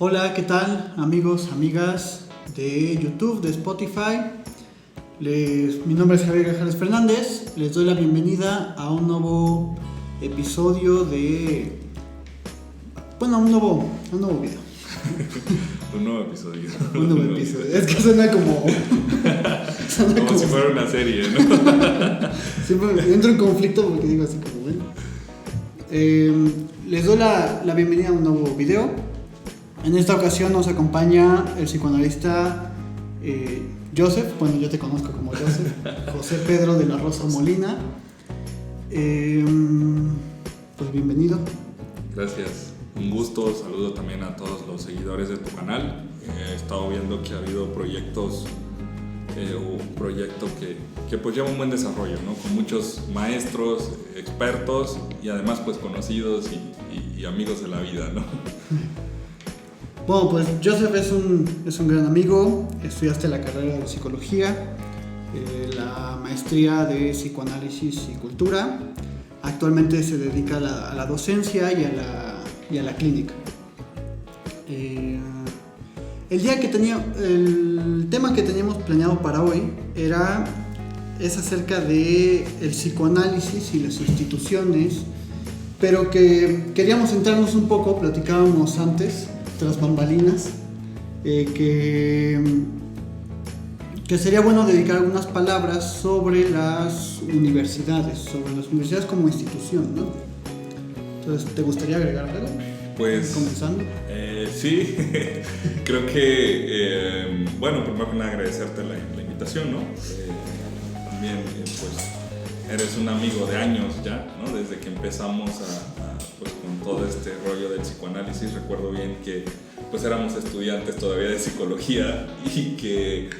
Hola, ¿qué tal amigos, amigas de YouTube, de Spotify? Mi nombre es Javier Grajales Fernández. Les doy la bienvenida a un nuevo episodio de... Bueno, un nuevo video. Un nuevo episodio. Un nuevo episodio. Es que suena como... como si fuera una serie, ¿no? Siempre entro en conflicto porque digo así como, bueno. Les doy la bienvenida a un nuevo video. En esta ocasión nos acompaña el psicoanalista Joseph, bueno, yo te conozco como Joseph, José Pedro de la Rosa Molina. Pues bienvenido. Gracias, un gusto, saludo también a todos los seguidores de tu canal. He estado viendo que ha habido proyectos, un proyecto que pues lleva un buen desarrollo, ¿no? Con muchos maestros, expertos y además pues conocidos y amigos de la vida, ¿no? Bueno, pues Joseph es un gran amigo. Estudiaste la carrera de psicología, la maestría de psicoanálisis y cultura. Actualmente se dedica a la docencia y a la clínica. El tema que teníamos planeado para hoy es acerca de el psicoanálisis y las instituciones, pero que queríamos centrarnos un poco, platicábamos antes tras bambalinas, que sería bueno dedicar algunas palabras sobre las universidades como institución, ¿no? Entonces, ¿te gustaría agregar algo? Pues, comenzando. Sí, creo que, bueno, primero que nada agradecerte la invitación, ¿no? También, pues, eres un amigo de años ya, ¿no? Desde que empezamos pues con todo este rollo del psicoanálisis. Recuerdo bien que pues éramos estudiantes todavía de psicología y que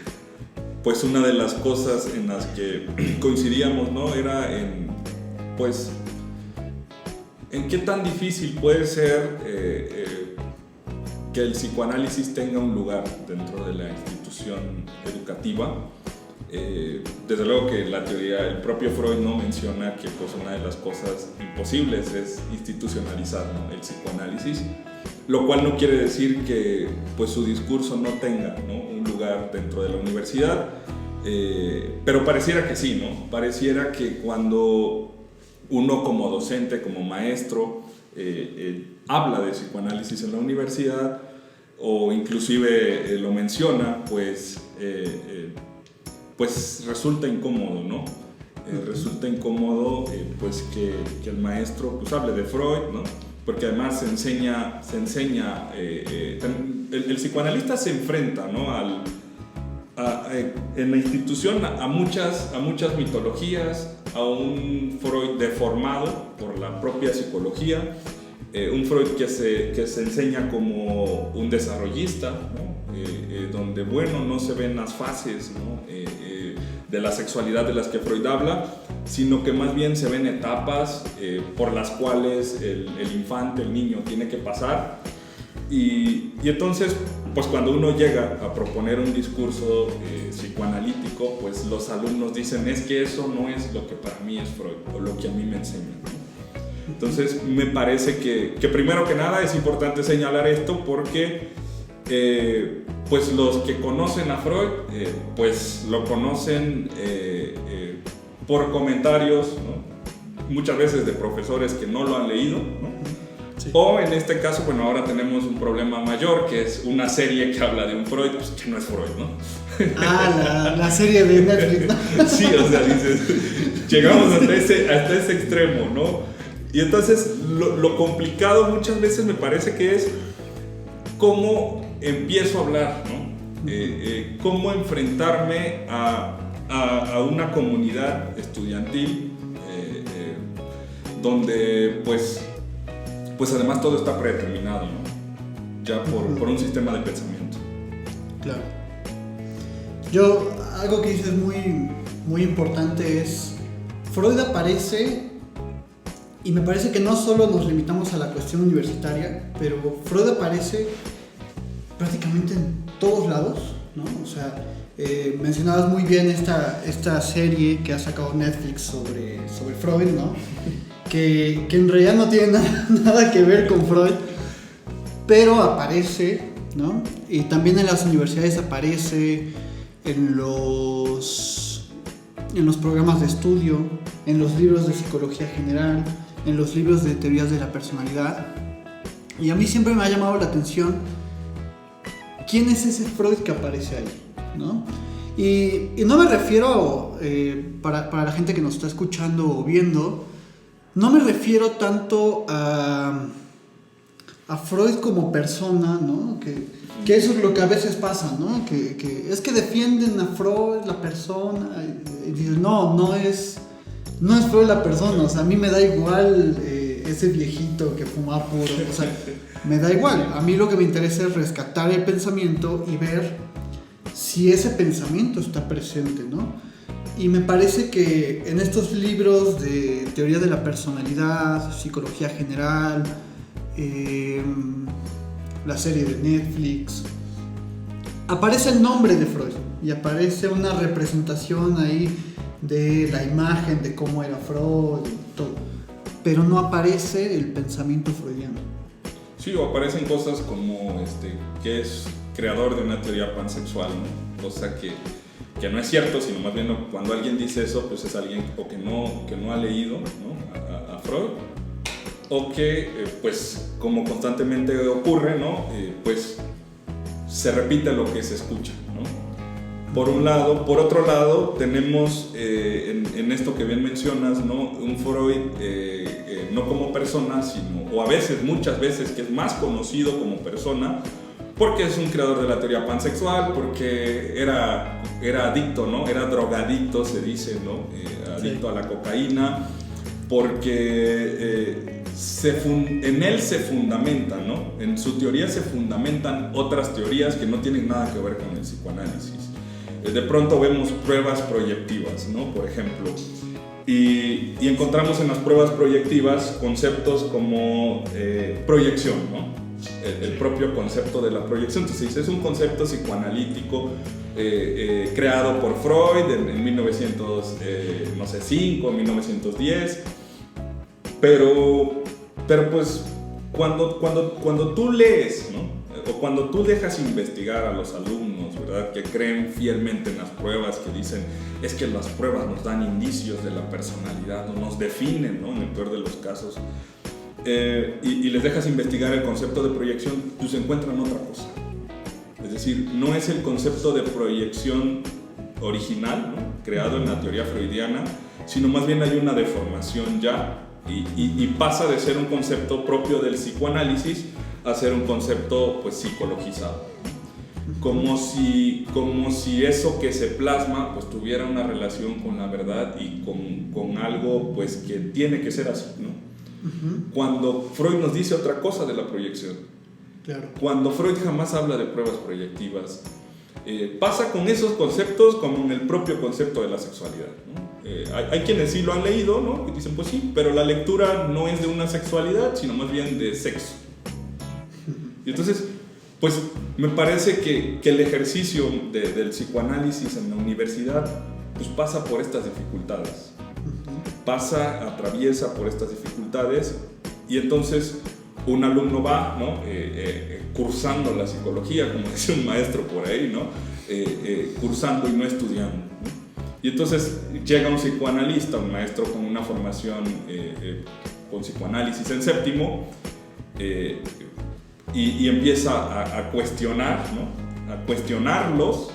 pues una de las cosas en las que coincidíamos, ¿no? Era en pues en qué tan difícil puede ser que el psicoanálisis tenga un lugar dentro de la institución educativa. Desde luego que la teoría, el propio Freud no menciona que pues una de las cosas imposibles es institucionalizar, ¿no? El psicoanálisis, lo cual no quiere decir que pues su discurso no tenga, ¿no? Un lugar dentro de la universidad, pero pareciera que sí, ¿no? Pareciera que cuando uno como docente, como maestro, habla de psicoanálisis en la universidad o inclusive lo menciona, pues resulta incómodo, ¿no? Resulta incómodo pues que el maestro pues hable de Freud, ¿no? Porque además se enseña el psicoanalista se enfrenta, ¿no? En la institución a muchas mitologías, a un Freud deformado por la propia psicología, un Freud que se enseña como un desarrollista, ¿no? Donde, bueno, no se ven las fases, ¿no? De la sexualidad de las que Freud habla, sino que más bien se ven etapas por las cuales el infante, el niño, tiene que pasar. Y entonces, pues cuando uno llega a proponer un discurso psicoanalítico, pues los alumnos dicen, es que eso no es lo que para mí es Freud, o lo que a mí me enseñan. Entonces, me parece que primero que nada es importante señalar esto porque pues los que conocen a Freud, pues lo conocen por comentarios, ¿no? Muchas veces de profesores que no lo han leído, ¿no? Sí. O en este caso, bueno, ahora tenemos un problema mayor, que es una serie que habla de un Freud, pues que no es Freud, ¿no? La serie de Netflix, ¿no? Sí, o sea, dices, llegamos hasta ese extremo, ¿no? Y entonces lo complicado muchas veces me parece que es cómo empiezo a hablar, ¿no? Cómo enfrentarme a una comunidad estudiantil donde pues además todo está predeterminado, ¿no? Ya por un sistema de pensamiento. Claro. Algo que dices muy, muy importante es, Freud aparece, y me parece que no solo nos limitamos a la cuestión universitaria, pero Freud aparece prácticamente en todos lados, ¿no? O sea, mencionabas muy bien esta serie que ha sacado Netflix sobre Freud, ¿no? Que en realidad no tiene nada que ver con Freud, pero aparece, ¿no? Y también en las universidades aparece, en los programas de estudio, en los libros de psicología general, en los libros de teorías de la personalidad. Y a mí siempre me ha llamado la atención quién es ese Freud que aparece ahí, ¿no? Y no me refiero, para la gente que nos está escuchando o viendo, no me refiero tanto a Freud como persona, ¿no? Que eso es lo que a veces pasa, ¿no? Que es que defienden a Freud, la persona, y dicen, no es Freud la persona, o sea, a mí me da igual ese viejito que fuma puro, o sea, me da igual. A mí lo que me interesa es rescatar el pensamiento y ver si ese pensamiento está presente, ¿no? Y me parece que en estos libros de teoría de la personalidad, psicología general, la serie de Netflix, aparece el nombre de Freud y aparece una representación ahí de la imagen de cómo era Freud y todo, pero no aparece el pensamiento freudiano. Sí, o aparecen cosas como que es creador de una teoría pansexual, ¿no? Cosa que no es cierto, sino más bien cuando alguien dice eso, pues es alguien o que no ha leído, ¿no? a Freud, o que pues como constantemente ocurre, ¿no? Pues se repite lo que se escucha, ¿no? Por un lado. Por otro lado, tenemos en esto que bien mencionas, ¿no? Un Freud no como persona, sino, o a veces, muchas veces, que es más conocido como persona, porque es un creador de la teoría pansexual, porque era adicto, ¿no? Era drogadicto, se dice, ¿no? Adicto a la cocaína, porque en él se fundamenta, ¿no? En su teoría se fundamentan otras teorías que no tienen nada que ver con el psicoanálisis. De pronto vemos pruebas proyectivas, ¿no? Por ejemplo, y encontramos en las pruebas proyectivas conceptos como proyección, ¿no? El propio concepto de la proyección. Entonces es un concepto psicoanalítico creado por Freud en 1905, 1910, pero pues cuando tú lees, ¿no? O cuando tú dejas investigar a los alumnos, ¿verdad? Que creen fielmente en las pruebas, que dicen, es que las pruebas nos dan indicios de la personalidad, o nos definen, ¿no? En el peor de los casos. Y les dejas investigar el concepto de proyección, pues encuentran otra cosa. Es decir, no es el concepto de proyección original, ¿no? Creado en la teoría freudiana, sino más bien hay una deformación ya, y pasa de ser un concepto propio del psicoanálisis a ser un concepto pues psicologizado, como si eso que se plasma pues tuviera una relación con la verdad y con algo pues que tiene que ser así, ¿no? Cuando Freud nos dice otra cosa de la proyección, claro. Cuando Freud jamás habla de pruebas proyectivas, pasa con esos conceptos como en el propio concepto de la sexualidad, ¿no? Hay quienes sí lo han leído, ¿no? Y dicen, pues sí, pero la lectura no es de una sexualidad, sino más bien de sexo. Y entonces, pues me parece que el ejercicio del psicoanálisis en la universidad pues pasa por estas dificultades. Atraviesa por estas dificultades, y entonces un alumno va, ¿no? Cursando la psicología, como dice un maestro por ahí, ¿no? Cursando y no estudiando, ¿no? Y entonces llega un psicoanalista, un maestro con una formación con psicoanálisis en séptimo, y empieza a cuestionar, ¿no? A cuestionarlos,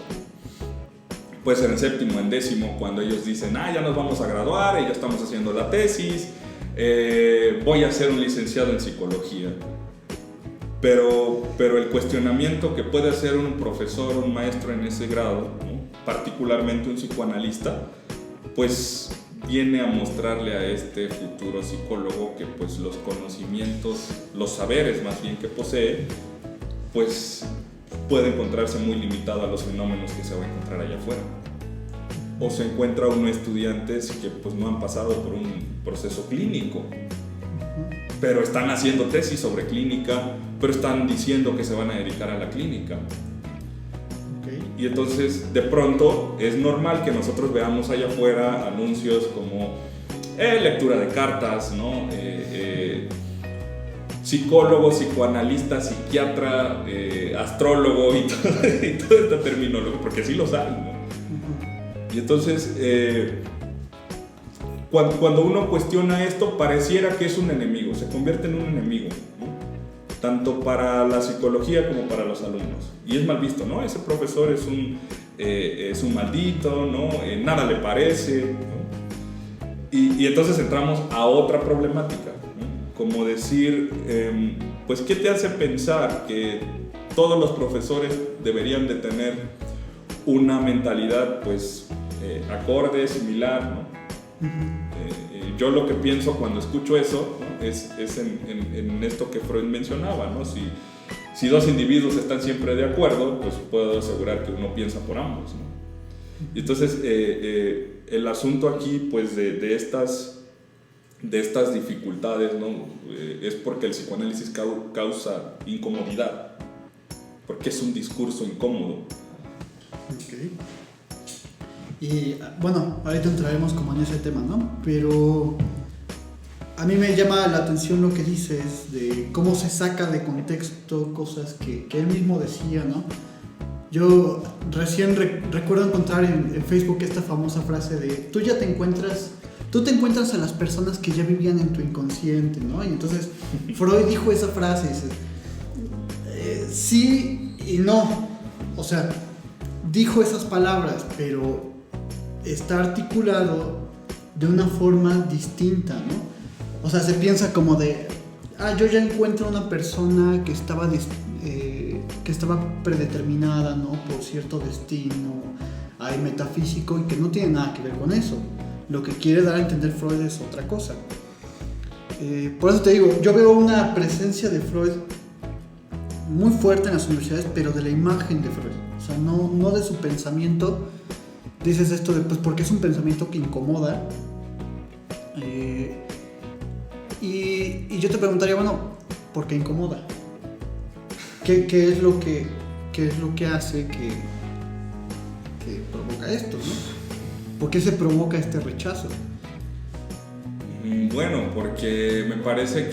puede ser en séptimo, en décimo, cuando ellos dicen, ya nos vamos a graduar, ya estamos haciendo la tesis, voy a ser un licenciado en psicología. Pero el cuestionamiento que puede hacer un profesor, un maestro en ese grado, ¿no? Particularmente un psicoanalista, pues viene a mostrarle a este futuro psicólogo que pues los conocimientos, los saberes más bien que posee, pues puede encontrarse muy limitado a los fenómenos que se va a encontrar allá afuera. O se encuentra uno estudiantes que pues no han pasado por un proceso clínico, pero están haciendo tesis sobre clínica, pero están diciendo que se van a dedicar a la clínica. Y entonces de pronto es normal que nosotros veamos allá afuera anuncios como lectura de cartas, ¿no? psicólogo, psicoanalista, psiquiatra, astrólogo y toda esta terminología, porque sí los hay, ¿no? Y entonces, cuando uno cuestiona esto, pareciera que es un enemigo, se convierte en un enemigo, ¿no? Tanto para la psicología como para los alumnos. Y es mal visto, ¿no? Ese profesor es un maldito, ¿no? Nada le parece, ¿no? Y entonces entramos a otra problemática, ¿no? Como decir, pues, ¿qué te hace pensar que todos los profesores deberían de tener una mentalidad, pues, acorde, similar, ¿no? Yo lo que pienso cuando escucho eso, ¿no? es en esto que Freud mencionaba, ¿no? Si dos individuos están siempre de acuerdo, pues puedo asegurar que uno piensa por ambos, ¿no? Y entonces el asunto aquí, pues, de estas dificultades, ¿no? Es porque el psicoanálisis causa incomodidad, porque es un discurso incómodo. Okay. Y bueno, ahorita entraremos como en ese tema, ¿no? Pero a mí me llama la atención lo que dices de cómo se saca de contexto cosas que él mismo decía, ¿no? Yo recién recuerdo encontrar en Facebook esta famosa frase de tú te encuentras a las personas que ya vivían en tu inconsciente, ¿no? Y entonces Freud dijo esa frase, dice, sí y no, o sea, dijo esas palabras, pero está articulado de una forma distinta, ¿no? O sea, se piensa como de, yo ya encuentro una persona que estaba predeterminada, ¿no? Por cierto destino metafísico y que no tiene nada que ver con eso. Lo que quiere dar a entender Freud es otra cosa. Por eso te digo, yo veo una presencia de Freud muy fuerte en las universidades, pero de la imagen de Freud, o sea, no de su pensamiento. Dices esto de, pues, porque es un pensamiento que incomoda. Y yo te preguntaría, bueno, ¿por qué incomoda? ¿Qué es lo que hace que provoca esto, ¿no? ¿Por qué se provoca este rechazo? Bueno, porque me parece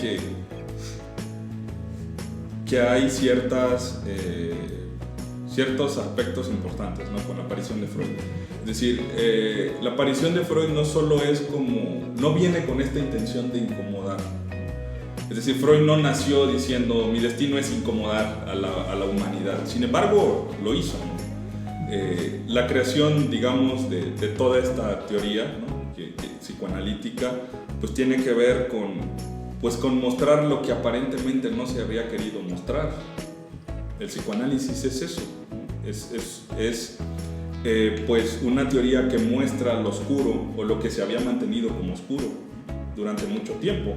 que hay ciertos aspectos importantes, ¿no? Con la aparición de Freud. Es decir, la aparición de Freud no viene con esta intención de incomodar. Es decir, Freud no nació diciendo mi destino es incomodar a la humanidad. Sin embargo, lo hizo, ¿no? La creación, digamos, de toda esta teoría, ¿no? Psicoanalítica, pues tiene que ver con mostrar lo que aparentemente no se había querido mostrar. El psicoanálisis es eso, es pues una teoría que muestra lo oscuro o lo que se había mantenido como oscuro durante mucho tiempo.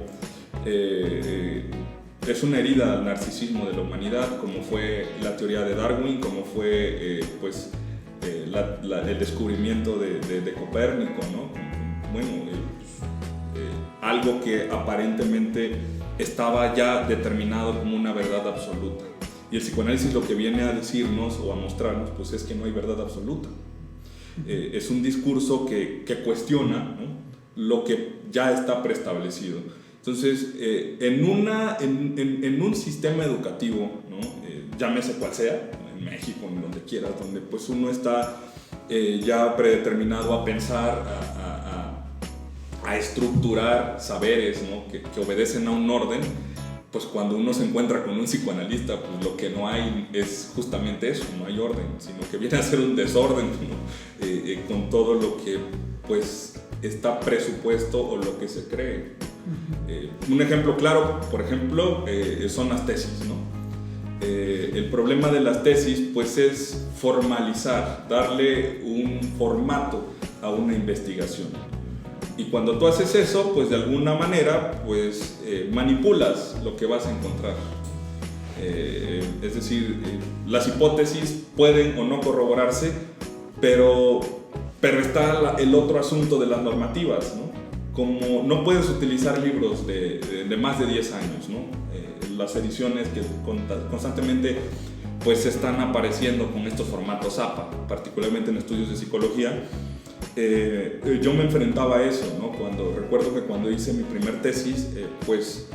Es una herida al narcisismo de la humanidad, como fue la teoría de Darwin, como fue el descubrimiento de Copérnico, ¿no? Bueno, algo que aparentemente estaba ya determinado como una verdad absoluta. Y el psicoanálisis lo que viene a decirnos o a mostrarnos, pues, es que no hay verdad absoluta. Es un discurso que cuestiona, ¿no? Lo que ya está preestablecido. Entonces, en un sistema educativo, ¿no? Llámese cual sea, en México, en donde quieras, donde pues uno está ya predeterminado a pensar, a estructurar saberes, ¿no? que obedecen a un orden, pues cuando uno se encuentra con un psicoanalista, pues lo que no hay es justamente eso, no hay orden, sino que viene a ser un desorden, ¿no? Con todo lo que pues está presupuesto o lo que se cree. Un ejemplo claro, por ejemplo, son las tesis, ¿no? El problema de las tesis pues es formalizar, darle un formato a una investigación. Y cuando tú haces eso, pues de alguna manera pues manipulas lo que vas a encontrar. Es decir, las hipótesis pueden o no corroborarse, pero está el otro asunto de las normativas, ¿no? Como no puedes utilizar libros de más de 10 años, ¿no? Las ediciones que constantemente pues están apareciendo con estos formatos APA, particularmente en estudios de psicología. Yo me enfrentaba a eso, ¿no? Recuerdo que cuando hice mi primer tesis, pues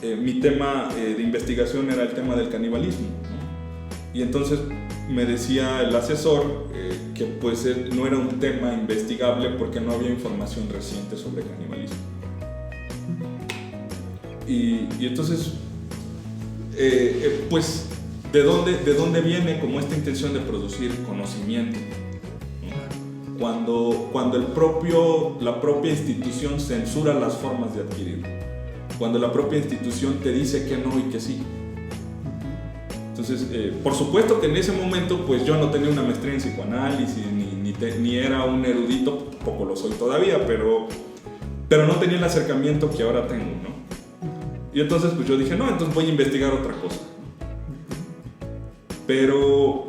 mi tema de investigación era el tema del canibalismo, ¿no? Y entonces me decía el asesor que pues no era un tema investigable porque no había información reciente sobre canibalismo. Y entonces, pues, ¿de dónde viene como esta intención de producir conocimiento? ¿No? Cuando la propia institución censura las formas de adquirirlo, cuando la propia institución te dice que no y que sí. Entonces, por supuesto que en ese momento pues yo no tenía una maestría en psicoanálisis, ni era un erudito, poco lo soy todavía, pero no tenía el acercamiento que ahora tengo, ¿no? Y entonces pues yo dije, no, entonces voy a investigar otra cosa. Pero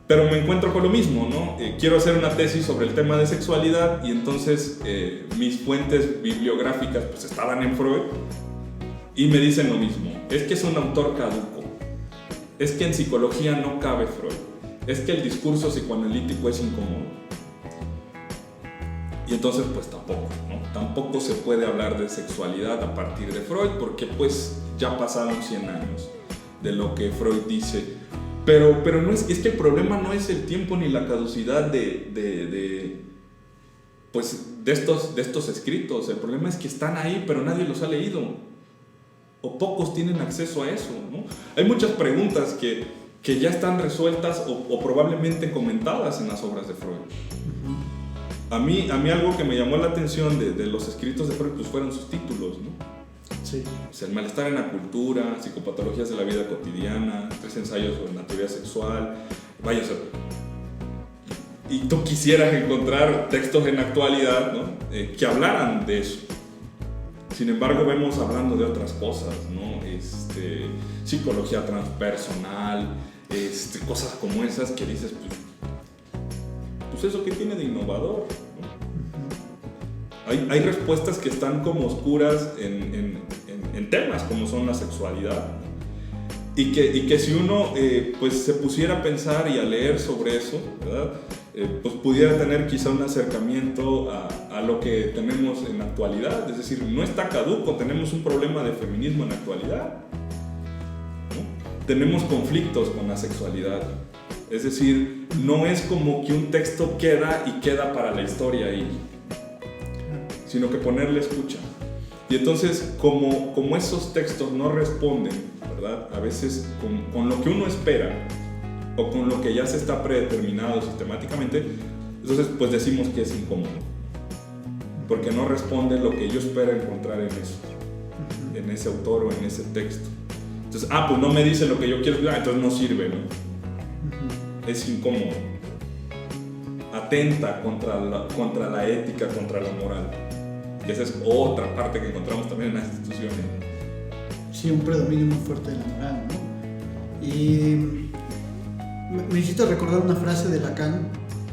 me encuentro con lo mismo, ¿no? Quiero hacer una tesis sobre el tema de sexualidad y entonces mis fuentes bibliográficas pues estaban en Freud y me dicen lo mismo, es que es un autor caduco, es que en psicología no cabe Freud, es que el discurso psicoanalítico es incómodo. Y entonces pues tampoco, ¿no? Tampoco se puede hablar de sexualidad a partir de Freud porque pues ya pasaron 100 años de lo que Freud dice. Pero no es que el problema no es el tiempo ni la caducidad de estos escritos. El problema es que están ahí pero nadie los ha leído o pocos tienen acceso a eso, ¿no? Hay muchas preguntas que ya están resueltas o probablemente comentadas en las obras de Freud. A mí algo que me llamó la atención de los escritos de Freud pues fueron sus títulos, ¿no? Sí. O sea, el malestar en la cultura, psicopatologías de la vida cotidiana, 3 ensayos sobre la teoría sexual, vaya, o sea, y tú quisieras encontrar textos en la actualidad, ¿no? Que hablaran de eso. Sin embargo, vemos hablando de otras cosas, ¿no? Psicología transpersonal, cosas como esas que dices, pues eso que tiene de innovador, ¿no? Hay respuestas que están como oscuras en temas como son la sexualidad, ¿no? y que si uno pues se pusiera a pensar y a leer sobre eso, ¿verdad? Pues pudiera tener quizá un acercamiento a lo que tenemos en la actualidad. Es decir, no está caduco, tenemos un problema de feminismo en la actualidad, ¿no? Tenemos conflictos con la sexualidad. Es decir, no es como que un texto queda para la historia ahí, sino que ponerle escucha. Y entonces, como esos textos no responden, ¿verdad? A veces con lo que uno espera o con lo que ya se está predeterminado sistemáticamente, entonces pues decimos que es incómodo, porque no responde lo que yo espero encontrar en eso, en ese autor o en ese texto. Entonces, pues no me dice lo que yo quiero, entonces no sirve, ¿no? Es incómodo, atenta contra la ética, contra la moral. Y esa es otra parte que encontramos también en las instituciones. Sí, un predominio muy fuerte de la moral, ¿no? Y me hiciste recordar una frase de Lacan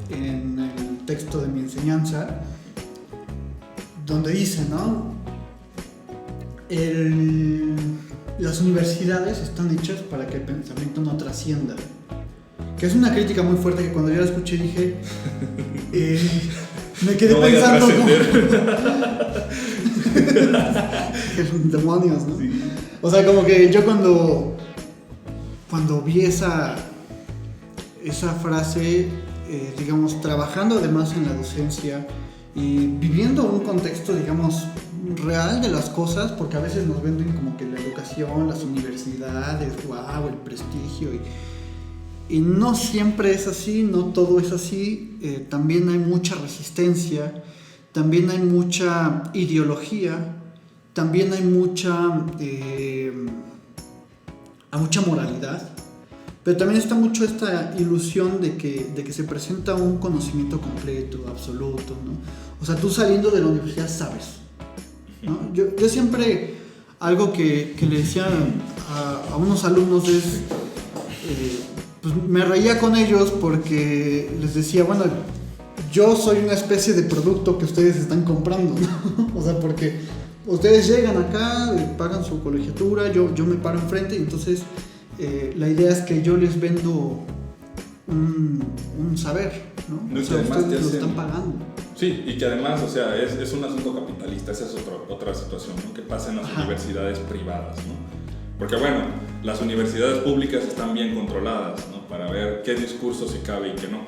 en el texto de Mi enseñanza, donde dice, ¿no? Las universidades están hechas para que el pensamiento no trascienda. Que es una crítica muy fuerte que cuando yo la escuché dije, me quedé no pensando demonios, ¿no? Sí. O sea, como que yo cuando vi esa frase, digamos, trabajando además en la docencia y viviendo un contexto, digamos, real de las cosas, porque a veces nos venden como que la educación, las universidades, wow, el prestigio, y no siempre es así, no todo es así. También hay mucha resistencia, también hay mucha ideología, también hay mucha moralidad, pero también está mucho esta ilusión de que se presenta un conocimiento completo, absoluto, ¿no? O sea, tú saliendo de la universidad sabes, ¿no? Yo siempre, algo que le decía a unos alumnos es, pues me reía con ellos porque les decía, bueno, yo soy una especie de producto que ustedes están comprando, ¿no? O sea, porque ustedes llegan acá, pagan su colegiatura, yo me paro enfrente y entonces la idea es que yo les vendo un saber, ¿no? No, o sea, además ustedes lo están pagando. Sí, y que además, o sea, es un asunto capitalista, esa es otra situación, ¿no? Que pasa en las universidades privadas, ¿no? Porque bueno, las universidades públicas están bien controladas, ¿no? Para ver qué discurso sí cabe y qué no.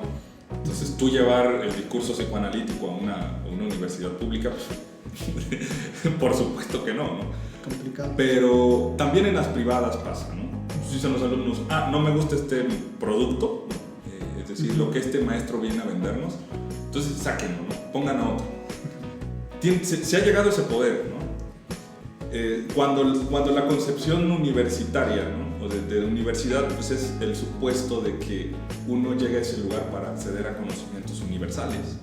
Entonces, tú llevar el discurso psicoanalítico a una universidad pública, pues, por supuesto que no, ¿no? Complicado. Pero también en las privadas pasa, ¿no? Dicen los alumnos, no me gusta este producto, es decir, lo que este maestro viene a vendernos, entonces sáquenlo, ¿no? Pongan a otro. Se ha llegado a ese poder, ¿no? Cuando la concepción universitaria, ¿no? O de universidad, pues es el supuesto de que uno llega a ese lugar para acceder a conocimientos universales.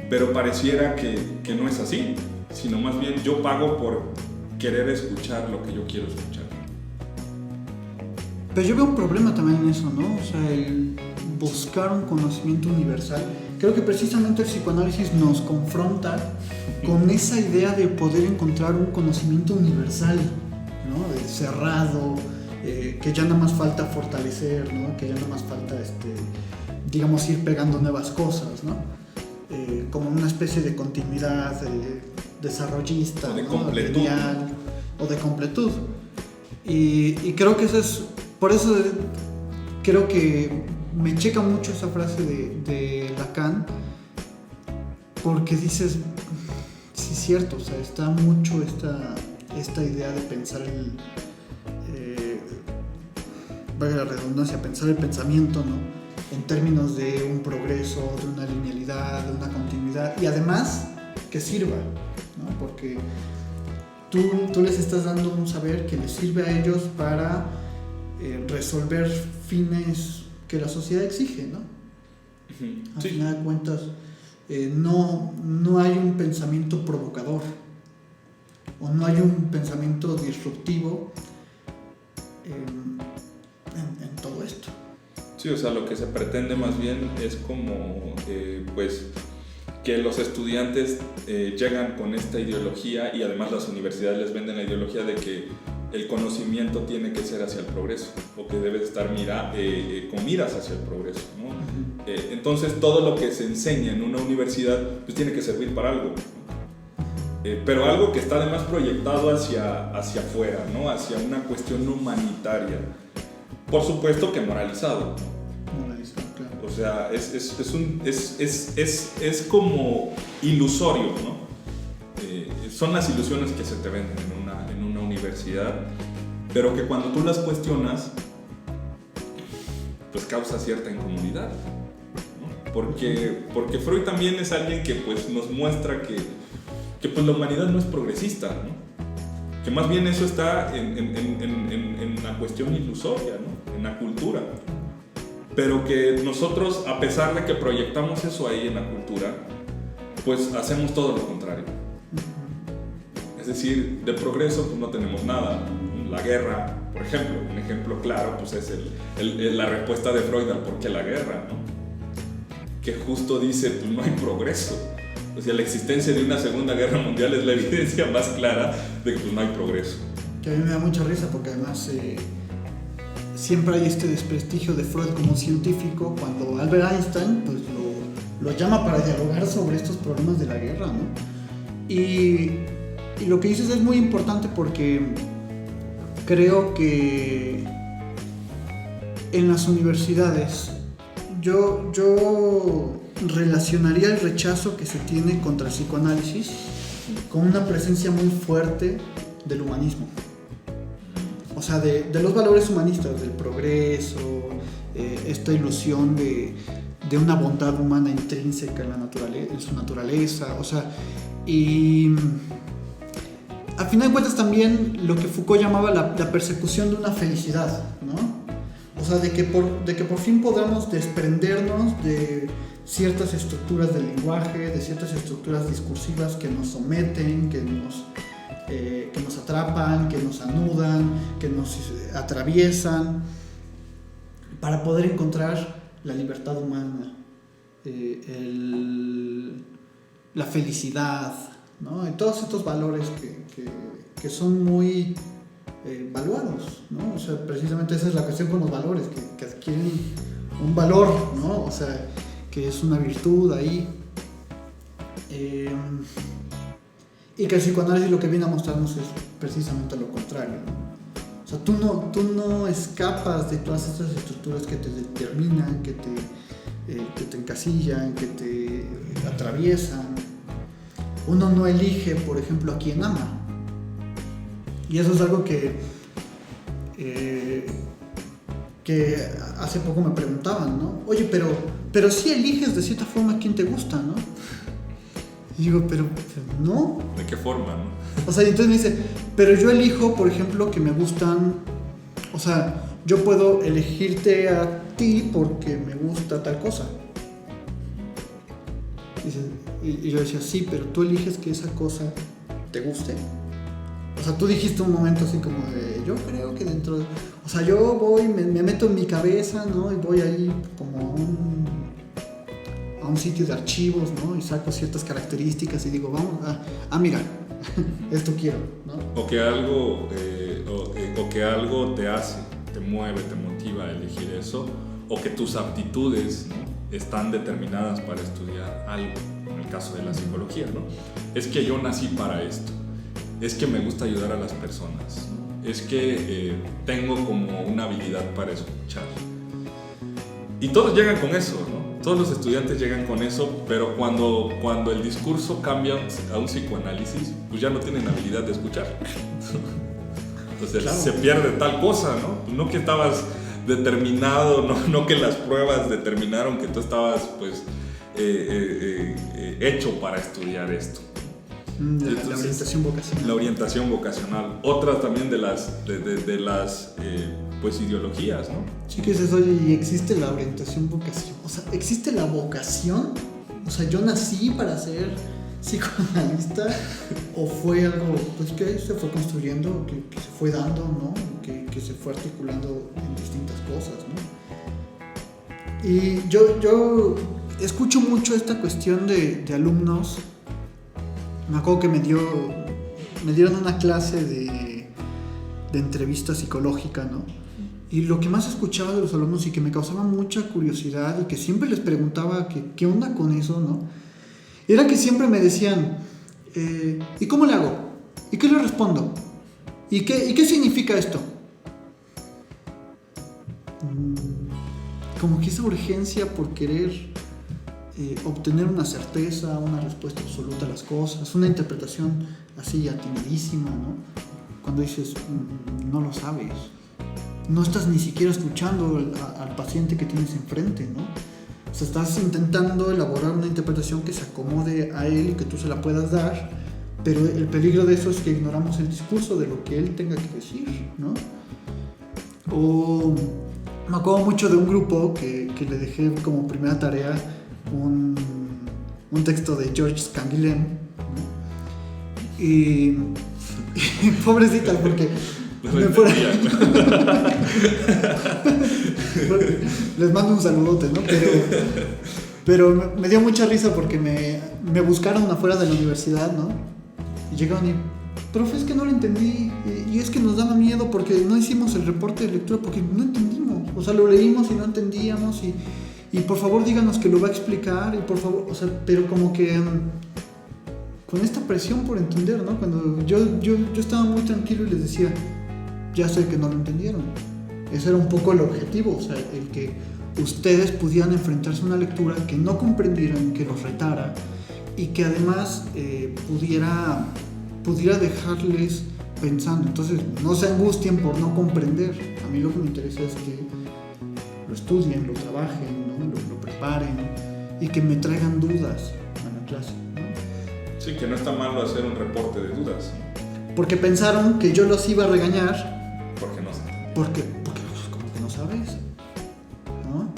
Pero pareciera que no es así, sino más bien yo pago por querer escuchar lo que yo quiero escuchar. Pero yo veo un problema también en eso, ¿no? O sea, el buscar un conocimiento universal. Creo que precisamente el psicoanálisis nos confronta con esa idea de poder encontrar un conocimiento universal, ¿no? Cerrado, que ya nada más falta fortalecer, ¿no? Que ya nada más falta, digamos, ir pegando nuevas cosas, ¿no? Como una especie de continuidad desarrollista, o de ¿no? completud, lineal, o de completud. Y creo que eso es, por eso creo que me checa mucho esa frase de Lacan, porque dices, sí es cierto, o sea, está mucho esta idea de pensar valga la redundancia, pensar el pensamiento, ¿no? En términos de un progreso, de una linealidad, de una continuidad, y además que sirva, ¿no? Porque tú les estás dando un saber que les sirve a ellos para resolver fines que la sociedad exige, ¿no? Al final de cuentas, no hay un pensamiento provocador, o no hay un pensamiento disruptivo en todo esto. Sí, o sea, lo que se pretende más bien es como, pues, que los estudiantes llegan con esta ideología, y además las universidades les venden la ideología de que el conocimiento tiene que ser hacia el progreso, o que debe estar con miras hacia el progreso, ¿no? Entonces todo lo que se enseña en una universidad pues tiene que servir para algo, pero algo que está además proyectado hacia afuera, ¿no? Hacia una cuestión humanitaria, por supuesto que moralizado. Moralizado, claro. O sea, es como ilusorio, ¿no? Son las ilusiones que se te venden en una universidad, pero que cuando tú las cuestionas, pues causa cierta incomodidad, ¿no? Porque Freud también es alguien que pues nos muestra que pues la humanidad no es progresista, ¿no? Que más bien eso está en la cuestión ilusoria, ¿no? En la cultura, pero que nosotros, a pesar de que proyectamos eso ahí en la cultura, pues hacemos todo lo contrario. Es decir, de progreso pues no tenemos nada. La guerra, por ejemplo, un ejemplo claro pues es la respuesta de Freud al por qué la guerra, ¿no? Que justo dice, pues no hay progreso. O sea, la existencia de una segunda guerra mundial es la evidencia más clara de que pues no hay progreso. Que a mí me da mucha risa porque además siempre hay este desprestigio de Freud como científico, cuando Albert Einstein pues lo llama para dialogar sobre estos problemas de la guerra, ¿no? Y lo que dices es muy importante porque creo que en las universidades yo relacionaría el rechazo que se tiene contra el psicoanálisis con una presencia muy fuerte del humanismo. O sea, de los valores humanistas, del progreso, esta ilusión de una bondad humana intrínseca en su naturaleza, o sea, y al final de cuentas también lo que Foucault llamaba la persecución de una felicidad, ¿no? O sea, de que por fin podamos desprendernos de ciertas estructuras del lenguaje, de ciertas estructuras discursivas que nos someten, que nos atrapan, que nos anudan, que nos atraviesan, para poder encontrar la libertad humana, la felicidad, ¿no? Y todos estos valores que son muy valuados, ¿no? O sea, precisamente esa es la cuestión con los valores, que adquieren un valor, ¿no? O sea, que es una virtud ahí. Y que el psicoanálisis lo que viene a mostrarnos es precisamente lo contrario, ¿no? O sea, tú no escapas de todas estas estructuras que te determinan, que te encasillan, que te atraviesan. Uno no elige, por ejemplo, a quién ama. Y eso es algo que hace poco me preguntaban, ¿no? Oye, pero sí eliges de cierta forma a quién te gusta, ¿no? Y digo, pero no. ¿De qué forma, no? O sea, y entonces me dice, pero yo elijo, por ejemplo, que me gustan, o sea, yo puedo elegirte a ti porque me gusta tal cosa. Y yo decía, sí, pero tú eliges que esa cosa te guste. O sea, tú dijiste un momento así como de, yo creo que dentro de... O sea, yo voy, me meto en mi cabeza, ¿no? Y voy ahí como a un sitio de archivos, ¿no? Y saco ciertas características y digo, vamos, mira, esto quiero, ¿no? O que algo, o que algo te hace, te mueve, te motiva a elegir eso, o que tus aptitudes, ¿no?, están determinadas para estudiar algo, en el caso de la psicología, ¿no? Es que yo nací para esto, es que me gusta ayudar a las personas, ¿no? Es que tengo como una habilidad para escuchar. Y todos llegan con eso, ¿no? Todos los estudiantes llegan con eso, pero cuando el discurso cambia a un psicoanálisis, pues ya no tienen habilidad de escuchar. Entonces claro, se pierde tal cosa, ¿no? No que estabas determinado, no que las pruebas determinaron que tú estabas, pues, hecho para estudiar esto. La orientación vocacional. La orientación vocacional. Otra también de las pues ideologías, ¿no? Sí, que dices, oye, ¿y existe la orientación vocacional? O sea, ¿existe la vocación? O sea, ¿yo nací para ser psicoanalista? ¿O fue algo, pues, que se fue construyendo, que se fue dando, ¿no? Que se fue articulando en distintas cosas, ¿no? Y yo escucho mucho esta cuestión de alumnos. Me acuerdo que me dieron una clase de entrevista psicológica, ¿no? Y lo que más escuchaba de los alumnos y que me causaba mucha curiosidad y que siempre les preguntaba qué onda con eso, ¿no? Era que siempre me decían, ¿y cómo le hago? ¿Y qué le respondo? ¿Y qué significa esto? Como que esa urgencia por querer obtener una certeza, una respuesta absoluta a las cosas, una interpretación así atinadísima, ¿no? Cuando dices, no lo sabes, no estás ni siquiera escuchando al paciente que tienes enfrente, ¿no? O sea, estás intentando elaborar una interpretación que se acomode a él y que tú se la puedas dar, pero el peligro de eso es que ignoramos el discurso de lo que él tenga que decir, ¿no? O me acuerdo mucho de un grupo que le dejé como primera tarea un texto de George Canguilhem, ¿no? Y pobrecita, porque les mando un saludote, ¿no? Pero me dio mucha risa porque me buscaron afuera de la universidad, ¿no? Y llegaron y, profe, es que no lo entendí, y es que nos daba miedo porque no hicimos el reporte de lectura porque no entendimos, o sea, lo leímos y no entendíamos, y por favor díganos que lo va a explicar, y por favor, o sea, pero como que con esta presión por entender, ¿no? Cuando yo estaba muy tranquilo y les decía, ya sé que no lo entendieron. Ese era un poco el objetivo, o sea, el que ustedes pudieran enfrentarse a una lectura que no comprendieran, que los retara y que además pudiera dejarles pensando. Entonces, no se angustien por no comprender. A mí lo que me interesa es que lo estudien, lo trabajen, ¿no? lo preparen y que me traigan dudas a la clase, ¿no? Sí, que no está malo hacer un reporte de dudas, ¿no? Porque pensaron que yo los iba a regañar. Porque no sé. Porque como que no sabes, ¿no?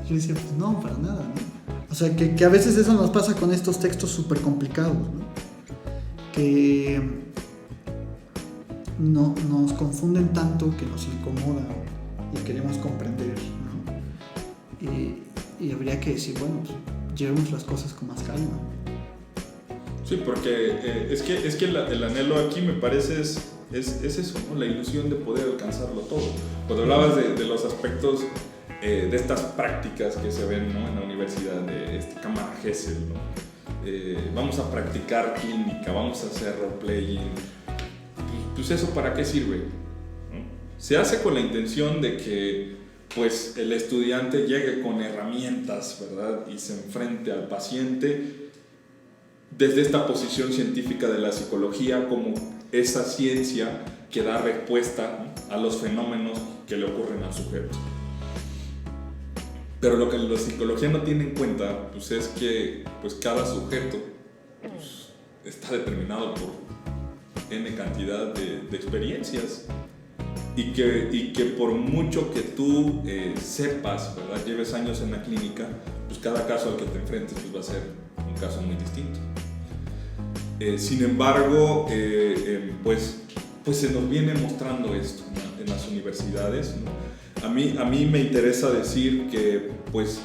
Yo decía, pues no, para nada, ¿no? O sea, que a veces eso nos pasa con estos textos súper complicados, ¿no? Que nos confunden tanto que nos incomodan y queremos comprender, ¿no? Y habría que decir, bueno, pues, llevemos las cosas con más calma. Sí, porque es que el anhelo aquí me parece es eso, ¿no? La ilusión de poder alcanzarlo todo. Cuando hablabas de los aspectos de estas prácticas que se ven, ¿no?, en la universidad, de Cámara Gesell, ¿no? vamos a practicar clínica, vamos a hacer role-playing, pues eso ¿para qué sirve? ¿No? Se hace con la intención de que pues, el estudiante llegue con herramientas, ¿verdad? Y se enfrente al paciente desde esta posición científica de la psicología como esa ciencia que da respuesta, ¿no?, a los fenómenos que le ocurren al sujeto. Pero lo que la psicología no tiene en cuenta pues, es que pues, cada sujeto pues, está determinado por N cantidad de experiencias y que por mucho que tú sepas, ¿verdad?, lleves años en la clínica, pues cada caso al que te enfrentes pues, va a ser un caso muy distinto. Sin embargo, pues se nos viene mostrando esto, ¿no?, en las universidades, ¿no? A mí me interesa decir que pues,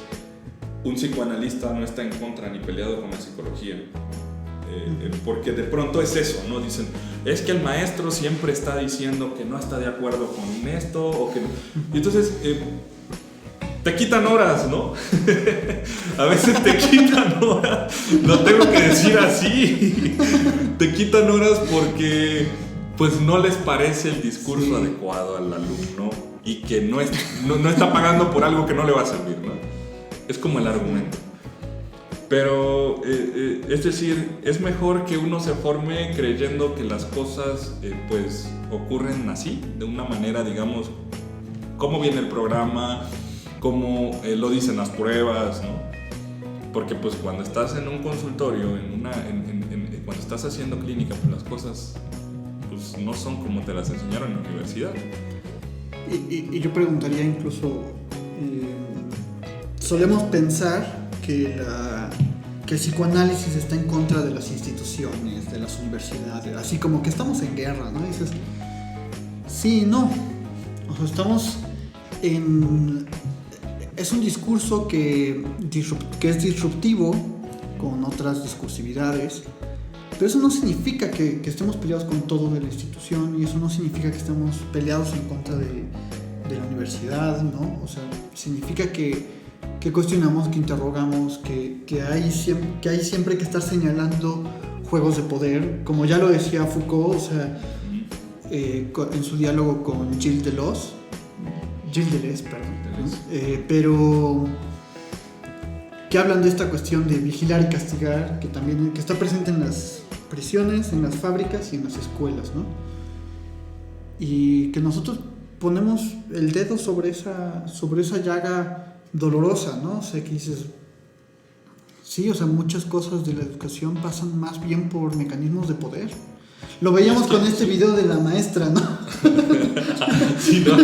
un psicoanalista no está en contra ni peleado con la psicología, porque de pronto es eso, ¿no? Dicen, es que el maestro siempre está diciendo que no está de acuerdo con esto, o que no. Y entonces te quitan horas, ¿no? A veces te quitan horas, lo tengo que decir así, te quitan horas porque pues no les parece el discurso adecuado al alumno y que no está pagando por algo que no le va a servir, ¿no? Es como el argumento. Pero, es decir, es mejor que uno se forme creyendo que las cosas pues ocurren así, de una manera, digamos, cómo viene el programa, cómo lo dicen las pruebas, ¿no? Porque pues cuando estás en un consultorio, cuando estás haciendo clínica, pues las cosas pues, no son como te las enseñaron en la universidad. Y yo preguntaría incluso, solemos pensar que el psicoanálisis está en contra de las instituciones, de las universidades, así como que estamos en guerra, ¿no? Y dices, sí, no, o sea, estamos en... Es un discurso que es disruptivo con otras discursividades, pero eso no significa que estemos peleados con todo de la institución, y eso no significa que estemos peleados en contra de la universidad, ¿no? O sea, significa que cuestionamos, que interrogamos, que hay siempre que estar señalando juegos de poder, como ya lo decía Foucault, o sea, en su diálogo con Gilles Deleuze, pero que hablan de esta cuestión de vigilar y castigar, que está presente en las prisiones, en las fábricas y en las escuelas, ¿no? Y que nosotros ponemos el dedo sobre esa llaga dolorosa, ¿no? O sea, que dices, sí, o sea, muchas cosas de la educación pasan más bien por mecanismos de poder. Lo veíamos con este video de la maestra, ¿no? Sí, ¿no?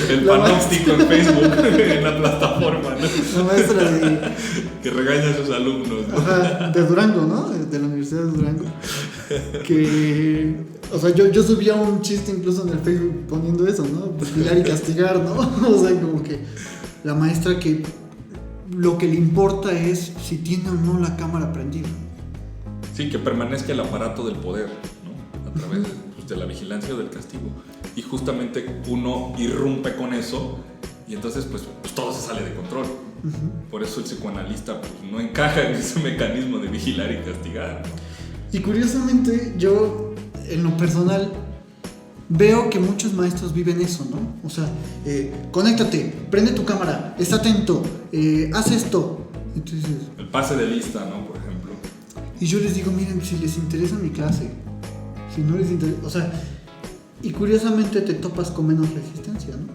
El panóptico en Facebook, en la plataforma, ¿no? La maestra que regaña a sus alumnos, ¿no? Ajá, de Durango, ¿no? De la Universidad de Durango. Que, o sea, yo subía un chiste incluso en el Facebook poniendo eso, ¿no? Vigilar y castigar, ¿no? O sea, como que la maestra que lo que le importa es si tiene o no la cámara prendida. Sí, que permanezca el aparato del poder, a través de la vigilancia o del castigo, y justamente uno irrumpe con eso y entonces pues todo se sale de control. Por eso el psicoanalista pues, no encaja en ese mecanismo de vigilar y castigar, ¿no? Y curiosamente yo en lo personal veo que muchos maestros viven eso, ¿no? O sea, conéctate, prende tu cámara, está atento, haz esto. Entonces, el pase de lista, ¿no? Por ejemplo. Y yo les digo, miren, si les interesa mi clase, si no les interesa, o sea, y curiosamente te topas con menos resistencia, ¿no?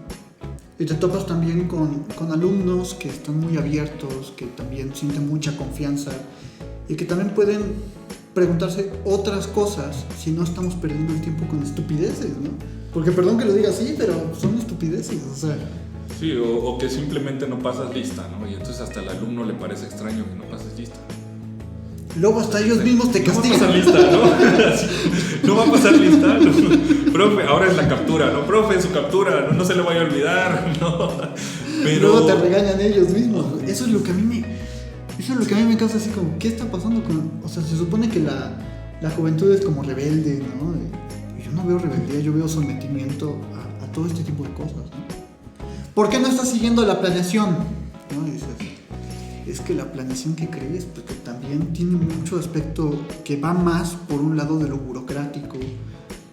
Y te topas también con alumnos que están muy abiertos, que también sienten mucha confianza y que también pueden preguntarse otras cosas si no estamos perdiendo el tiempo con estupideces, ¿no? Porque perdón que lo diga así, pero son estupideces, o sea. Sí, o que simplemente no pasas lista, ¿no? Y entonces hasta al alumno le parece extraño que no pases lista. Luego hasta ellos mismos te castigan. No va a pasar lista, ¿no? No va a pasar lista, ¿no? Profe, ahora es la captura, ¿no? Profe, su captura, no se le vaya a olvidar, ¿no? Pero... Luego te regañan ellos mismos. Eso es lo que a mí me causa así como, ¿qué está pasando con...? O sea, se supone que la juventud es como rebelde, ¿no? Y yo no veo rebeldía, yo veo sometimiento a todo este tipo de cosas, ¿no? ¿Por qué no estás siguiendo la planeación? ¿No? Y dices, es que la planeación que crees, porque también tiene mucho aspecto que va más por un lado de lo burocrático,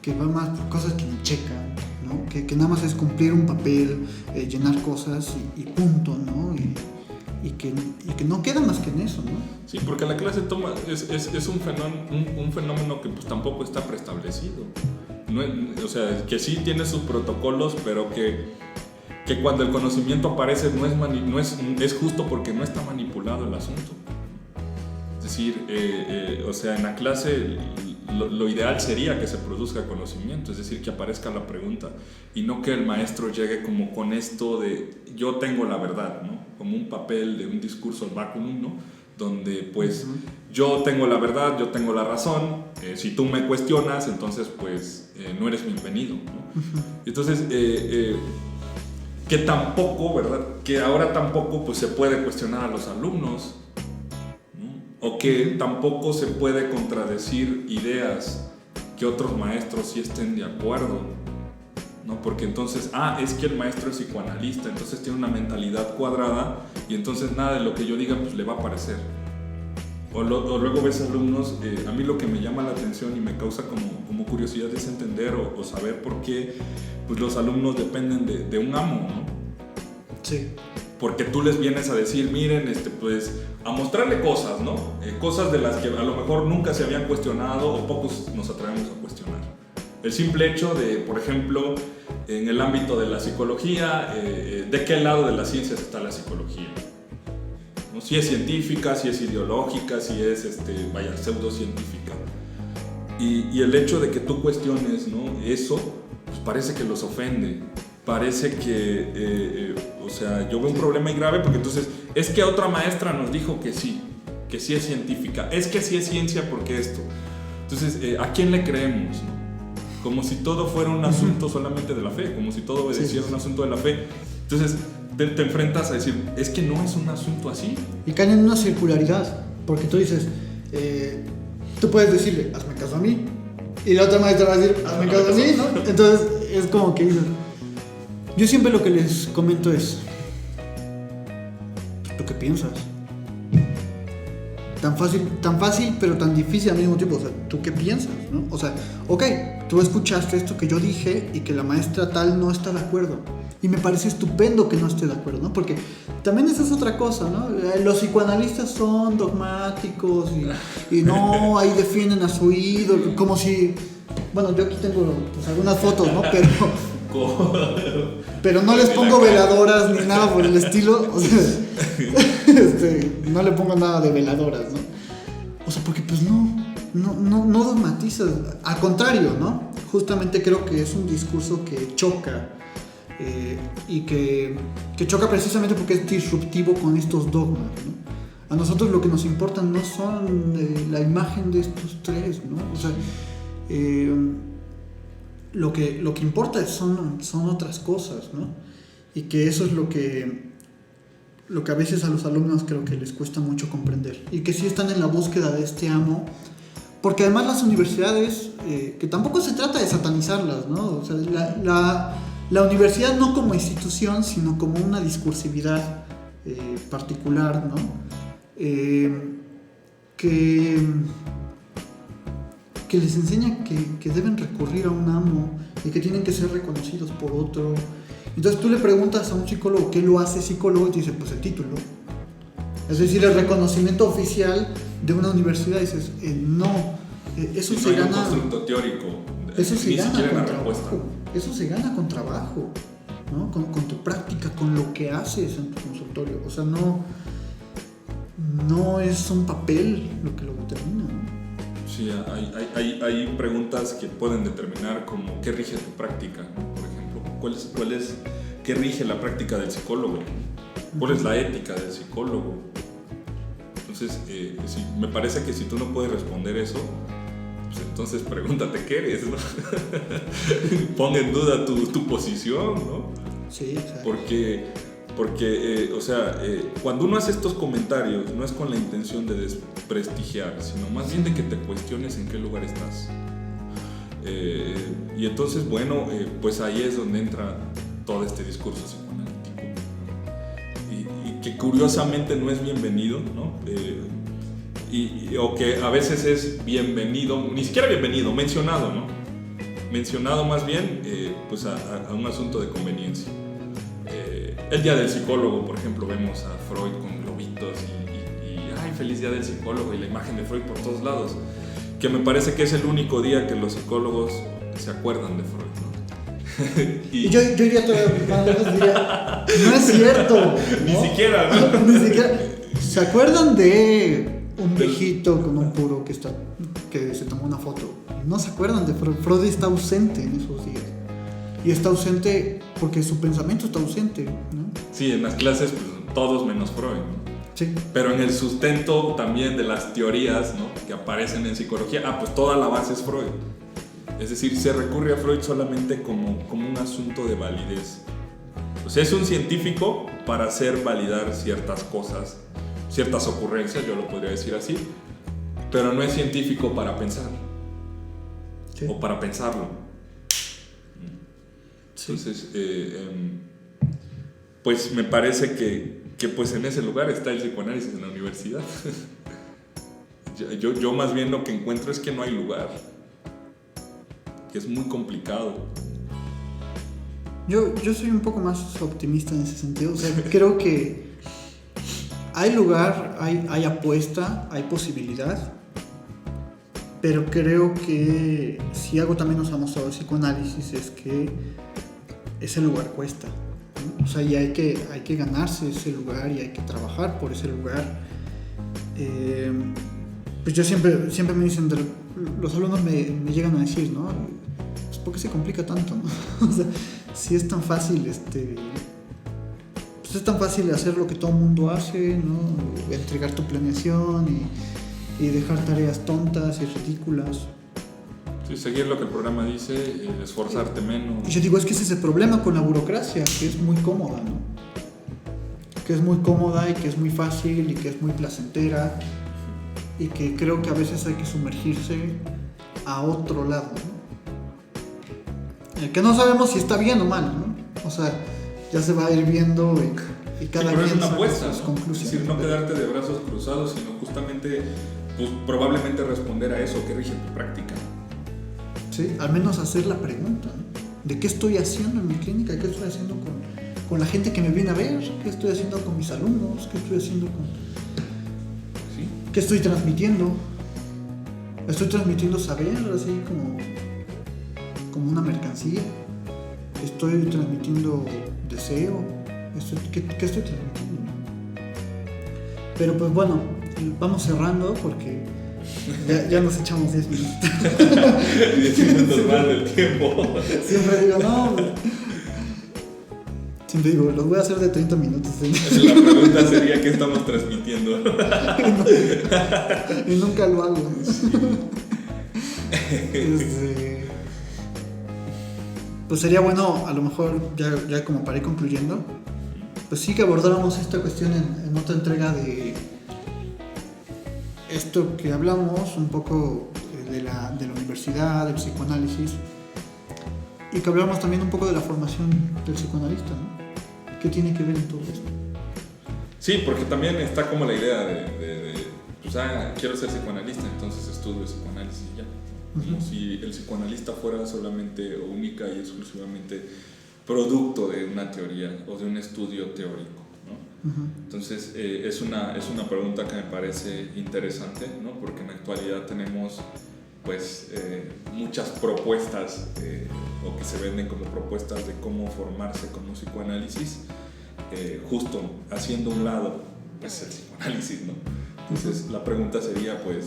que va más por cosas que ni checan, ¿no? Que nada más es cumplir un papel, llenar cosas y punto, ¿no? Y que no queda más que en eso, ¿no? Sí, porque la clase toma es un fenómeno que pues tampoco está preestablecido. No, o sea, que sí tiene sus protocolos, pero que cuando el conocimiento aparece es justo porque no está manipulado el asunto. Es decir, o sea, en la clase lo ideal sería que se produzca conocimiento, es decir, que aparezca la pregunta y no que el maestro llegue como con esto de yo tengo la verdad, ¿no? Como un papel de un discurso al vacuum, ¿no? Donde pues yo tengo la verdad, yo tengo la razón, si tú me cuestionas, entonces pues no eres bienvenido, ¿no? Entonces, que tampoco, ¿verdad? Que ahora tampoco pues se puede cuestionar a los alumnos, ¿no? O que tampoco se puede contradecir ideas que otros maestros sí estén de acuerdo, ¿no? Porque entonces, es que el maestro es psicoanalista, entonces tiene una mentalidad cuadrada y entonces nada de lo que yo diga pues le va a parecer. O luego ves alumnos, a mí lo que me llama la atención y me causa como curiosidad es entender o saber por qué pues los alumnos dependen de un amo, ¿no? Sí. Porque tú les vienes a decir, miren, pues a mostrarle cosas, ¿no? Cosas de las que a lo mejor nunca se habían cuestionado o pocos nos atrevemos a cuestionar. El simple hecho de, por ejemplo, en el ámbito de la psicología, ¿de qué lado de las ciencias está la psicología? ¿No? Si es científica, si es ideológica, si es pseudocientífica. Y el hecho de que tú cuestiones, ¿no? Eso, pues parece que los ofende. Parece que, o sea, yo veo un problema grave porque entonces, es que otra maestra nos dijo que sí es científica, es que sí es ciencia porque esto. Entonces, ¿a quién le creemos, no? Como si todo fuera un asunto solamente de la fe, como si todo obedeciera un asunto de la fe. Entonces, te enfrentas a decir, es que no es un asunto así. Y caen en una circularidad, porque tú dices, tú puedes decirle, hazme caso a mí, y la otra maestra va a decir, hazme caso a mí, ¿no? Entonces, es como que dices, yo siempre lo que les comento es, ¿tú qué piensas? Tan fácil, pero tan difícil al mismo tiempo. O sea, ¿tú qué piensas, no? O sea, ok, tú escuchaste esto que yo dije y que la maestra tal no está de acuerdo. Y me parece estupendo que no esté de acuerdo, ¿no? Porque también esa es otra cosa, ¿no? Los psicoanalistas son dogmáticos y no, ahí defienden a su ídolo, como si... Bueno, yo aquí tengo pues, algunas fotos, ¿no? Pero no les pongo veladoras ni nada por el estilo. O sea, no le pongo nada de veladoras, ¿no? O sea, porque pues no dogmatizas. Al contrario, ¿no? Justamente creo que es un discurso que choca. Y que choca precisamente porque es disruptivo con estos dogmas, ¿no? A nosotros lo que nos importa no son la imagen de estos tres, ¿no? O sea, lo que importa son otras cosas, ¿no? Y que eso es lo que a veces a los alumnos creo que les cuesta mucho comprender y que sí están en la búsqueda de este amo, porque además las universidades, que tampoco se trata de satanizarlas, ¿no? O sea, la universidad no como institución, sino como una discursividad particular, ¿no? Que les enseña que deben recurrir a un amo y que tienen que ser reconocidos por otro. Entonces tú le preguntas a un psicólogo qué lo hace psicólogo y te dice, pues el título. Es decir, el reconocimiento oficial de una universidad. Y dices, no, eso se gana... un constructo teórico. Eso se gana con trabajo. Eso se gana con trabajo, ¿no? Con tu práctica, con lo que haces en tu consultorio. O sea, no es un papel lo que lo determina, ¿no? Sí, hay preguntas que pueden determinar como qué rige tu práctica, ¿no? Por ejemplo, qué rige la práctica del psicólogo, cuál es la ética del psicólogo. Entonces, me parece que si tú no puedes responder eso, pues entonces pregúntate qué eres, ¿no? Pon en duda tu posición, ¿no? Sí, exacto. Porque o sea, cuando uno hace estos comentarios, no es con la intención de desprestigiar, sino más bien de que te cuestiones en qué lugar estás. Y entonces, bueno, pues ahí es donde entra todo este discurso psicoanalítico. Y que curiosamente no es bienvenido, ¿no? O que a veces es bienvenido, ni siquiera bienvenido, mencionado, ¿no? Mencionado más bien pues a un asunto de conveniencia. El día del psicólogo, por ejemplo, vemos a Freud con globitos y ¡ay, feliz día del psicólogo! Y la imagen de Freud por todos lados, que me parece que es el único día que los psicólogos se acuerdan de Freud, ¿no? y yo iría todavía más lejos, diría, no es cierto, ¿no? Ni siquiera, ¿no? Ni siquiera. ¿Se acuerdan de un viejito con un puro que se tomó una foto? No se acuerdan de Freud. Freud está ausente en esos días. Y está ausente porque su pensamiento está ausente, ¿no? Sí, en las clases pues, todos menos Freud, ¿no? Sí. Pero en el sustento también de las teorías, ¿no?, que aparecen en psicología, pues toda la base es Freud. Es decir, se recurre a Freud solamente como un asunto de validez. O sea, es un científico para hacer validar ciertas cosas, ciertas ocurrencias, yo lo podría decir así, pero no es científico para pensar, sí, o para pensarlo. Sí. Entonces, pues me parece que pues en ese lugar está el psicoanálisis en la universidad. Yo más bien lo que encuentro es que no hay lugar, que es muy complicado. Yo soy un poco más optimista en ese sentido. O sea, creo que hay lugar, hay apuesta, hay posibilidad, pero creo que si algo también nos ha mostrado el psicoanálisis es que ese lugar cuesta, ¿no? O sea, y hay que ganarse ese lugar y hay que trabajar por ese lugar. Pues yo siempre me dicen, los alumnos me llegan a decir, ¿no? Pues ¿por qué se complica tanto, no? O sea, si es tan fácil, pues es tan fácil hacer lo que todo el mundo hace, ¿no? Entregar tu planeación y dejar tareas tontas y ridículas. Sí, seguir lo que el programa dice, esforzarte menos. Y yo digo, es que ese es el problema con la burocracia, que es muy cómoda, ¿no? Que es muy cómoda y que es muy fácil y que es muy placentera y que creo que a veces hay que sumergirse a otro lado, ¿no? Que no sabemos si está bien o mal, ¿no? O sea, ya se va a ir viendo y cada quien saca es una apuesta, sus ¿no? conclusiones. Es decir, no quedarte de brazos cruzados, sino justamente, pues, probablemente responder a eso que rige tu práctica. Sí, al menos hacer la pregunta, ¿no? ¿De qué estoy haciendo en mi clínica? ¿Qué estoy haciendo con la gente que me viene a ver? ¿Qué estoy haciendo con mis alumnos? ¿Qué estoy haciendo ¿Sí? ¿Qué estoy transmitiendo? ¿Estoy transmitiendo saber, así como una mercancía? ¿Estoy transmitiendo deseo? ¿Qué estoy transmitiendo? Pero pues bueno, vamos cerrando porque ya nos echamos 10 minutos. 10 minutos más del tiempo. Siempre digo, no. Siempre digo, los voy a hacer de 30 minutos. La pregunta sería: ¿qué estamos transmitiendo? Y nunca lo hago. Pues sería bueno, a lo mejor, ya como para ir concluyendo, pues sí que abordáramos esta cuestión en otra entrega de esto que hablamos un poco de la universidad, del psicoanálisis, y que hablamos también un poco de la formación del psicoanalista, ¿no? ¿Qué tiene que ver en todo esto? Sí, porque también está como la idea de pues, quiero ser psicoanalista, entonces estudio psicoanálisis y ya. Como si el psicoanalista fuera solamente o única y exclusivamente producto de una teoría o de un estudio teórico, ¿no? Entonces es una pregunta que me parece interesante, ¿no? Porque en la actualidad tenemos pues muchas propuestas o que se venden como propuestas de cómo formarse como psicoanálisis, justo haciendo un lado pues el psicoanálisis, ¿no? Entonces la pregunta sería pues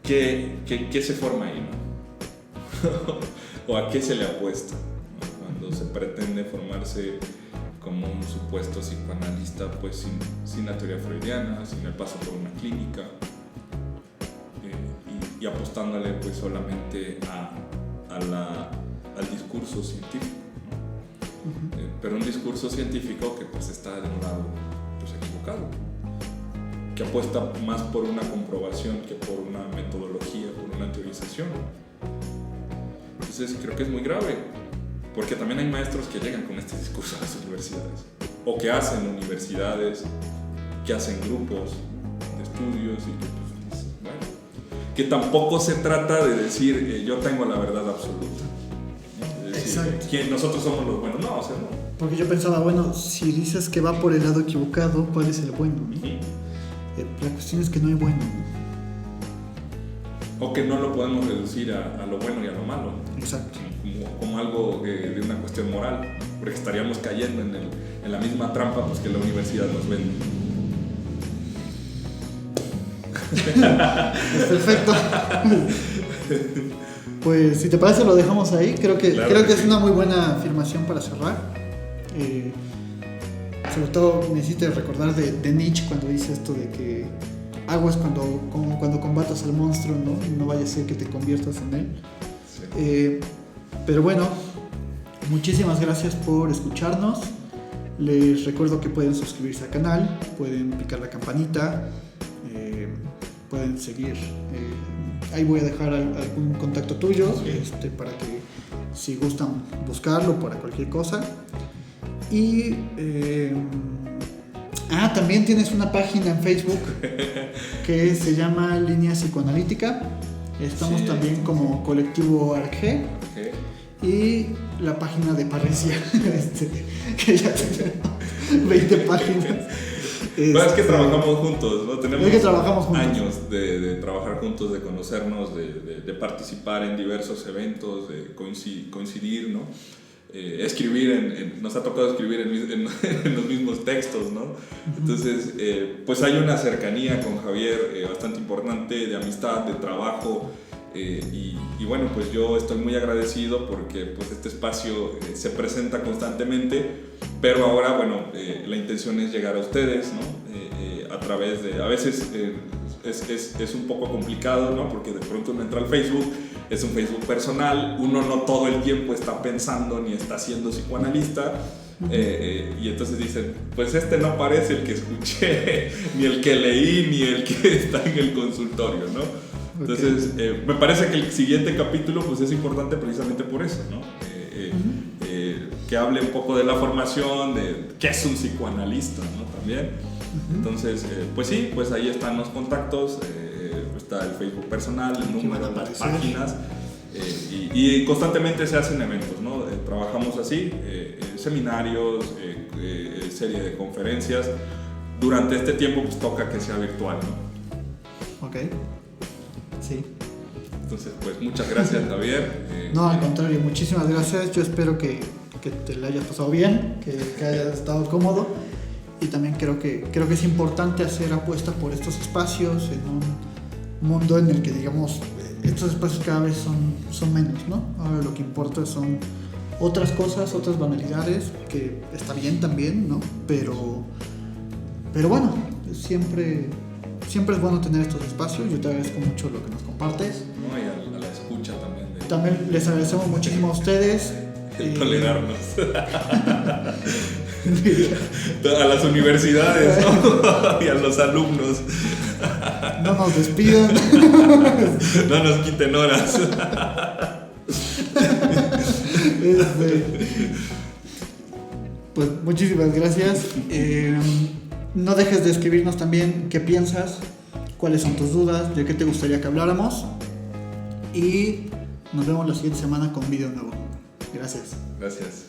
¿qué se forma ahí, ¿no? ¿O a qué se le apuesta, ¿no? Cuando se pretende formarse como un supuesto psicoanalista, pues sin la teoría freudiana, sin el paso por una clínica, y apostándole pues solamente al discurso científico, ¿no? Pero un discurso científico que pues está de un lado pues equivocado, que apuesta más por una comprobación que por una metodología, por una teorización. Entonces creo que es muy grave, porque también hay maestros que llegan con este discurso a las universidades. o que hacen universidades, que hacen grupos de estudios y que, pues, bueno, que tampoco se trata de decir yo tengo la verdad absoluta, ¿no? Es decir, que nosotros somos los buenos, no, o sea, no. Porque yo pensaba, bueno, si dices que va por el lado equivocado, ¿cuál es el bueno? ¿No? La cuestión es que no hay bueno, ¿no? O que no lo podemos reducir a lo bueno y a lo malo. Exacto. Como algo de una cuestión moral, porque estaríamos cayendo en la misma trampa pues, que la universidad nos vende. Perfecto. Pues si te parece lo dejamos ahí. Creo que es sí. una muy buena afirmación para cerrar. Sobre todo me hiciste recordar de Nietzsche cuando dice esto de que aguas cuando combatas al monstruo, ¿no? No vaya a ser que te conviertas en él. Sí. Pero bueno, muchísimas gracias por escucharnos. Les recuerdo que pueden suscribirse al canal, pueden picar la campanita, pueden seguir. Ahí voy a dejar algún contacto tuyo, sí, para que si gustan buscarlo para cualquier cosa. Y también tienes una página en Facebook que se llama Línea Psicoanalítica. Estamos sí, también como Colectivo ARG. Y la página de Parresia, que ya tiene 20 páginas. Bueno, es que trabajamos juntos, ¿no? Tenemos años de trabajar juntos, de conocernos, de participar en diversos eventos, de coincidir, ¿no? Escribir, nos ha tocado escribir en los mismos textos, ¿no? Entonces, pues hay una cercanía con Javier bastante importante, de amistad, de trabajo. Y bueno, pues yo estoy muy agradecido porque pues este espacio se presenta constantemente, pero ahora, bueno, la intención es llegar a ustedes, ¿no? A través de, a veces es un poco complicado, ¿no? Porque de pronto uno entra al Facebook, es un Facebook personal, uno no todo el tiempo está pensando ni está siendo psicoanalista, y entonces dicen, pues este no parece el que escuché, ni el que leí, ni el que está en el consultorio, ¿no? Entonces, me parece que el siguiente capítulo pues, es importante precisamente por eso, ¿no? Que hable un poco de la formación, de qué es un psicoanalista, ¿no? También. Entonces, pues sí, pues ahí están los contactos, está el Facebook personal, el número, las páginas, y constantemente se hacen eventos, ¿no? Trabajamos así, seminarios, serie de conferencias. Durante este tiempo pues toca que sea virtual, ¿no? Ok. Sí. Entonces, pues muchas gracias, Javier. No, al contrario, muchísimas gracias. Yo espero que te la hayas pasado bien, que hayas estado cómodo. Y también creo que es importante hacer apuesta por estos espacios en un mundo en el que, digamos, estos espacios cada vez son menos, ¿no? Ahora lo que importa son otras cosas, otras banalidades, que está bien también, ¿no? Pero bueno, siempre es bueno tener estos espacios. Yo te agradezco mucho lo que nos compartes. No, y a la escucha también. También les agradecemos muchísimo a ustedes. Tolerarnos. A las universidades, ¿no? Y a los alumnos. No nos despidan. No nos quiten horas. Pues muchísimas gracias. No dejes de escribirnos también qué piensas, cuáles son tus dudas, de qué te gustaría que habláramos. Y nos vemos la siguiente semana con video nuevo. Gracias. Gracias.